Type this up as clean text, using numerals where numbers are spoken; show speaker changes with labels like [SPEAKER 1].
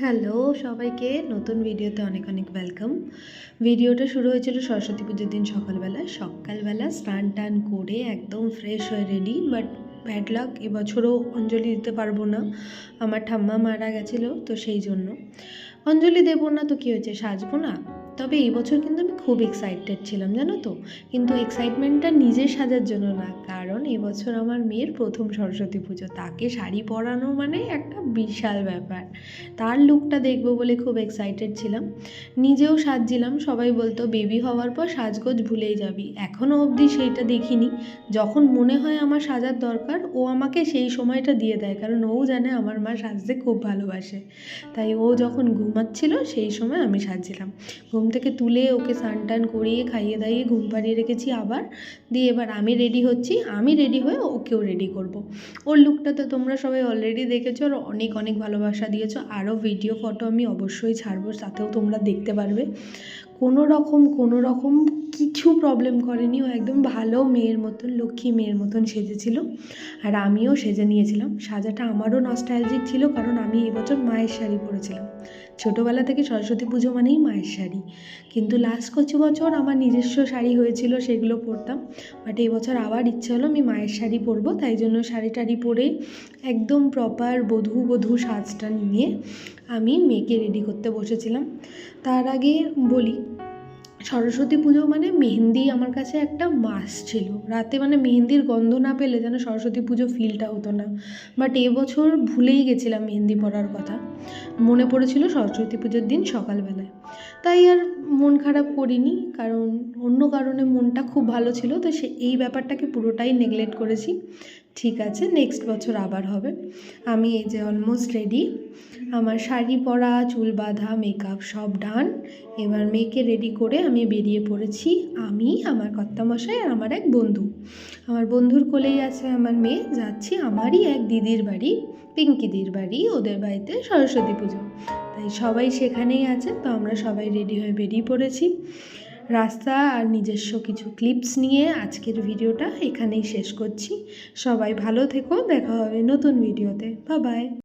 [SPEAKER 1] Hello সবাইকে নতুন ভিডিওতে অনেক অনেক ওয়েলকাম। ভিডিওটা শুরু হয়েছিল সরস্বতী পুজোর দিন সকালবেলা স্নান টান করে একদম ফ্রেশ হয়ে রেডি। বাট ব্যাড লাক, এবছরও অঞ্জলি দিতে পারবো না, আমার ঠাম্মা মারা গেছিলো, তো সেই জন্য অঞ্জলি দেবো না। তো কী হয়েছে, সাজবো না। তবে এই বছর কিন্তু আমি খুব এক্সাইটেড ছিলাম, জানো তো। কিন্তু এক্সাইটমেন্টটা নিজে সাজার জন্য না, কারণ এবছর আমার মেয়ের প্রথম সরস্বতী পুজো, তাকে শাড়ি পরানো মানে একটা বিশাল ব্যাপার। তার লুকটা দেখবো বলে খুব এক্সাইটেড ছিলাম। নিজেও সাজছিলাম, সবাই বলতো বেবি হওয়ার পর সাজগোজ ভুলেই যাবি। এখনও অবধি সেইটা দেখিনি। যখন মনে হয় আমার সাজার দরকার, ও আমাকে সেই সময়টা দিয়ে দেয়, কারণ ও জানে আমার মা সাজতে খুব ভালোবাসে। তাই ও যখন ঘুমাচ্ছিল সেই সময় আমি সাজছিলাম। ঘুম থেকে তুলে ওকে স্নান টান করিয়ে খাইয়ে দাইয়ে ঘুম পাড়িয়ে রেখেছি আবার। দিয়ে এবার আমি রেডি হচ্ছি, আমি রেডি হয়ে ওকেও রেডি করব। ওর লুকটা তো তোমরা সবাই অলরেডি দেখেছো আর অনেক অনেক ভালোবাসা দিয়েছো। আরও ভিডিও ফটো আমি অবশ্যই ছাড়বো, তাতেও তোমরা দেখতে পারবে। কোনো রকম কিছু প্রবলেম করেনি, ও একদম ভালো মেয়ের মতন, লক্ষ্মী মেয়ের মতন সেজেছিল। আর আমিও সেজে নিয়েছিলাম। সাজাটা আমারও নস্টালজিক ছিল, কারণ আমি এবছর মায়ের শাড়ি পরেছিলাম। ছোটোবেলা থেকে সরস্বতী পুজো মানেই মায়ের শাড়ি, কিন্তু লাস্ট কিছু বছর আমার নিজস্ব শাড়ি হয়েছিল, সেগুলো পরতাম। বাট এই বছর আবার ইচ্ছে হলো আমি মায়ের শাড়ি পরবো, তাই জন্য শাড়ি টাড়ি পরে একদম প্রপার বধূ সাজটা নিয়ে আমি মেয়েকে রেডি করতে বসেছিলাম। তার আগে বলি, সরস্বতী পুজো মানে মেহেন্দি আমার কাছে একটা মাস ছিল। রাতে মানে মেহেন্দির গন্ধ না পেলে যেন সরস্বতী পুজো ফিলটা হতো না। বাট এবছর ভুলেই গেছিলাম মেহেন্দি পরার কথা, মনে পড়েছিল সরস্বতী পুজোর দিন সকালবেলায়। তাই আর মন খারাপ করিনি, কারণ অন্য কারণে মনটা খুব ভালো ছিল, তো এই ব্যাপারটাকে পুরোটাই নেগলেক্ট করেছি। ঠিক আছে, নেক্সট বছর আবার হবে। আমি এই যে অলমোস্ট রেডি, আমার শাড়ি পরা, চুল বাঁধা, মেকআপ সব ডান। এবার মেয়েকে রেডি করে আমি বেরিয়ে পড়েছি। আমি, আমার কর্তামশাই আর আমার এক বন্ধু। আমার বন্ধুর কোলেই আছে আমার মেয়ে। যাচ্ছি আমারই এক দিদির বাড়ি, পিঙ্কিদির বাড়ি, ওদের বাড়িতে সরস্বতী পুজো, তাই সবাই সেখানেই আছে। তো আমরা সবাই রেডি হয়ে বেরিয়ে পড়েছি। রাস্তা আর নিজস্ব কিছু ক্লিপস নিয়ে আজকের ভিডিওটা এখানেই শেষ করছি। সবাই ভালো থেকো, দেখা হবে নতুন ভিডিওতে। Bye bye.